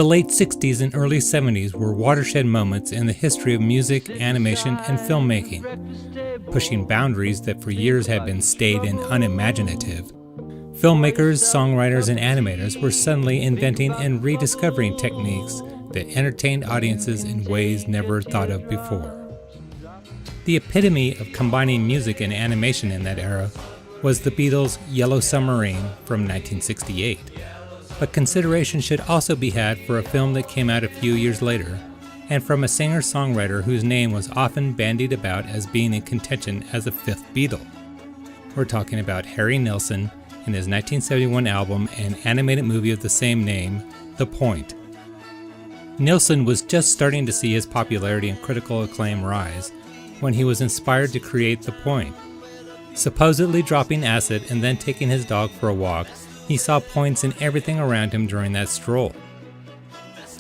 The late 60s and early 70s were watershed moments in the history of music, animation, and filmmaking, pushing boundaries that for years had been staid and unimaginative. Filmmakers, songwriters, and animators were suddenly inventing and rediscovering techniques that entertained audiences in ways never thought of before. The epitome of combining music and animation in that era was the Beatles' Yellow Submarine from 1968. But consideration should also be had for a film that came out a few years later, and from a singer-songwriter whose name was often bandied about as being in contention as a fifth Beatle. We're talking about Harry Nilsson in his 1971 album and animated movie of the same name, The Point. Nilsson was just starting to see his popularity and critical acclaim rise when he was inspired to create The Point. Supposedly dropping acid and then taking his dog for a walk, he saw points in everything around him during that stroll.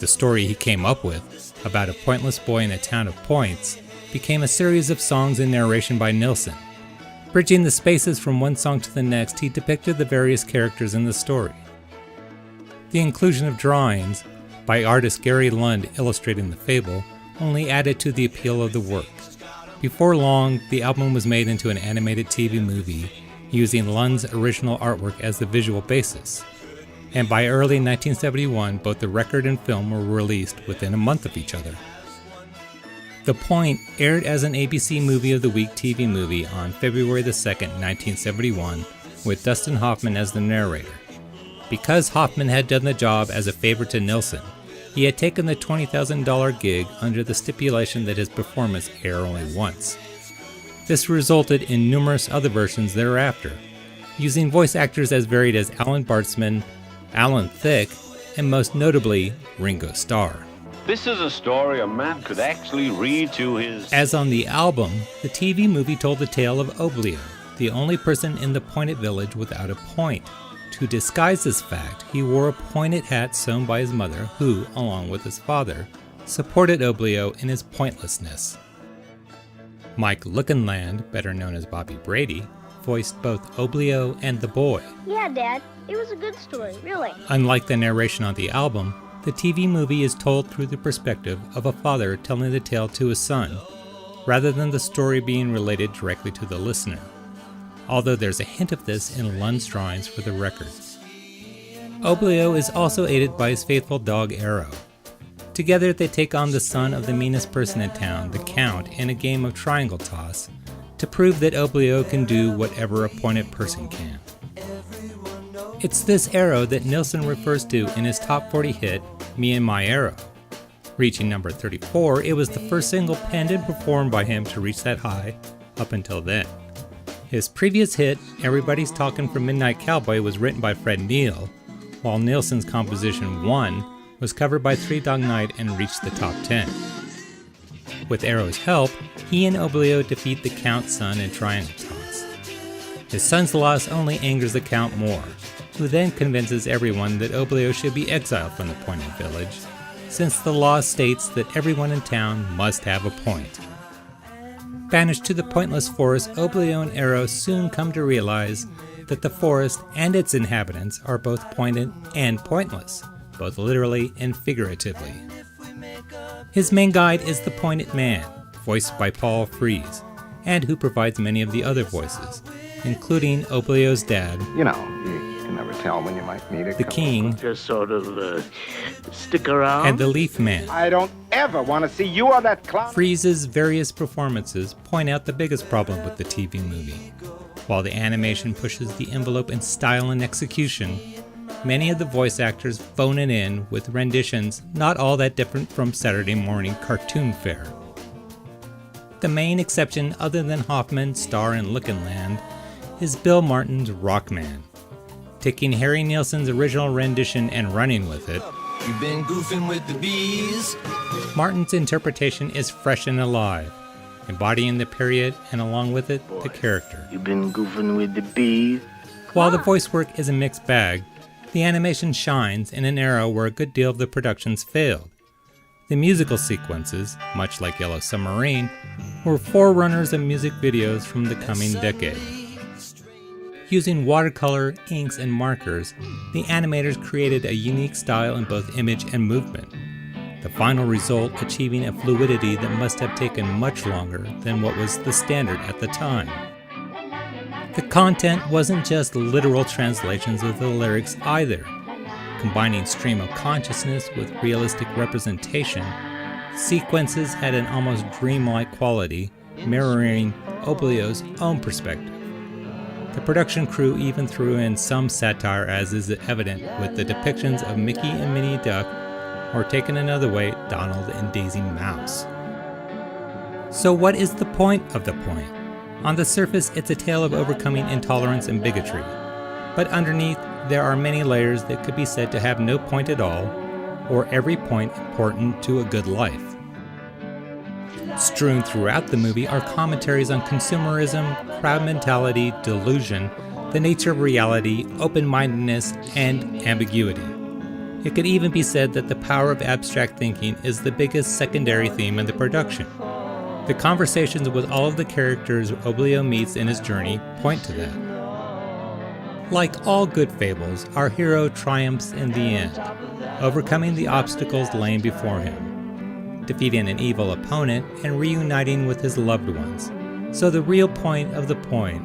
The story he came up with, about a pointless boy in a town of points, became a series of songs and narration by Nilsson. Bridging the spaces from one song to the next, he depicted the various characters in the story. The inclusion of drawings, by artist Gary Lund illustrating the fable, only added to the appeal of the work. Before long, the album was made into an animated TV movie, using Lund's original artwork as the visual basis. And by early 1971, both the record and film were released within a month of each other. The Point aired as an ABC Movie of the Week TV movie on February 2nd, 1971, with Dustin Hoffman as the narrator. Because Hoffman had done the job as a favor to Nilsson, he had taken the $20,000 gig under the stipulation that his performance air only once. This resulted in numerous other versions thereafter, using voice actors as varied as Alan Bartzman, Alan Thicke, and most notably, Ringo Starr. This is a story a man could actually read to his... As on the album, the TV movie told the tale of Oblio, the only person in the pointed village without a point. To disguise this fact, he wore a pointed hat sewn by his mother, who, along with his father, supported Oblio in his pointlessness. Mike Lookinland, better known as Bobby Brady, voiced both Oblio and the boy. Yeah, Dad, it was a good story, really. Unlike the narration on the album, the TV movie is told through the perspective of a father telling the tale to his son, rather than the story being related directly to the listener, although there's a hint of this in Lund's drawings for the record. Oblio is also aided by his faithful dog Arrow. Together they take on the son of the meanest person in town, the Count, in a game of triangle toss, to prove that Oblio can do whatever a pointed person can. It's this Arrow that Nilsson refers to in his top 40 hit, Me and My Arrow. Reaching number 34, it was the first single penned and performed by him to reach that high up until then. His previous hit, Everybody's Talking for Midnight Cowboy, was written by Fred Neil, while Nilsson's composition One was covered by Three Dog Night and reached the top 10. With Arrow's help, he and Oblio defeat the Count's son in triangle toss. His son's loss only angers the Count more, who then convinces everyone that Oblio should be exiled from the pointed village, since the law states that everyone in town must have a point. Banished to the pointless forest, Oblio and Arrow soon come to realize that the forest and its inhabitants are both pointed and pointless, both literally and figuratively. His main guide is the Pointed Man, voiced by Paul Frees, and who provides many of the other voices, including Oblio's dad, you can never tell when you might need it. The King, Just sort of stick around. and the Leaf Man. I don't ever want to see you or that clown. Freeze's various performances point out the biggest problem with the TV movie. While the animation pushes the envelope in style and execution, many of the voice actors phone it in with renditions not all that different from Saturday morning cartoon fare. The main exception, other than Hoffman, Starr, and Lookinland, is Bill Martin's Rockman. Taking Harry Nilsson's original rendition and running with it, You've been goofing with the bees. Martin's interpretation is fresh and alive, embodying the period and along with it, the character. You've been goofing with the bees. While the voice work is a mixed bag, the animation shines in an era where a good deal of the productions failed. The musical sequences, much like Yellow Submarine, were forerunners of music videos from the coming decade. Using watercolor, inks, and markers, the animators created a unique style in both image and movement. The final result achieving a fluidity that must have taken much longer than what was the standard at the time. The content wasn't just literal translations of the lyrics either. Combining stream of consciousness with realistic representation, sequences had an almost dreamlike quality, mirroring Oblio's own perspective. The production crew even threw in some satire, as is evident with the depictions of Mickey and Minnie Duck, or taken another way, Donald and Daisy Mouse. So what is the point of the point? On the surface, it's a tale of overcoming intolerance and bigotry. But underneath, there are many layers that could be said to have no point at all, or every point important to a good life. Strewn throughout the movie are commentaries on consumerism, crowd mentality, delusion, the nature of reality, open-mindedness, and ambiguity. It could even be said that the power of abstract thinking is the biggest secondary theme in the production. The conversations with all of the characters Oblio meets in his journey point to that. Like all good fables, our hero triumphs in the end, overcoming the obstacles laying before him, defeating an evil opponent, and reuniting with his loved ones. So the real point of the point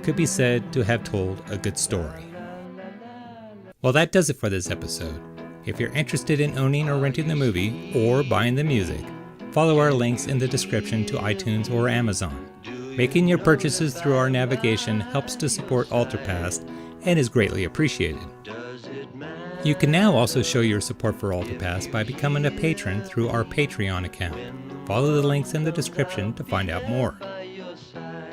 could be said to have told a good story. Well, that does it for this episode. If you're interested in owning or renting the movie, or buying the music, follow our links in the description to iTunes or Amazon. Making your purchases through our navigation helps to support AlterPast and is greatly appreciated. You can now also show your support for AlterPast by becoming a patron through our Patreon account. Follow the links in the description to find out more.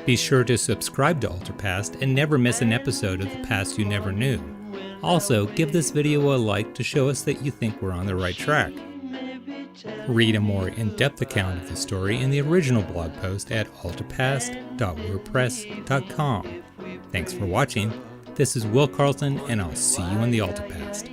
Be sure to subscribe to AlterPast and never miss an episode of The Past You Never Knew. Also, give this video a like to show us that you think we're on the right track. Read a more in-depth account of the story in the original blog post at alterpast.wordpress.com. Thanks for watching. This is Will Carlson, and I'll see you in the AlterPast.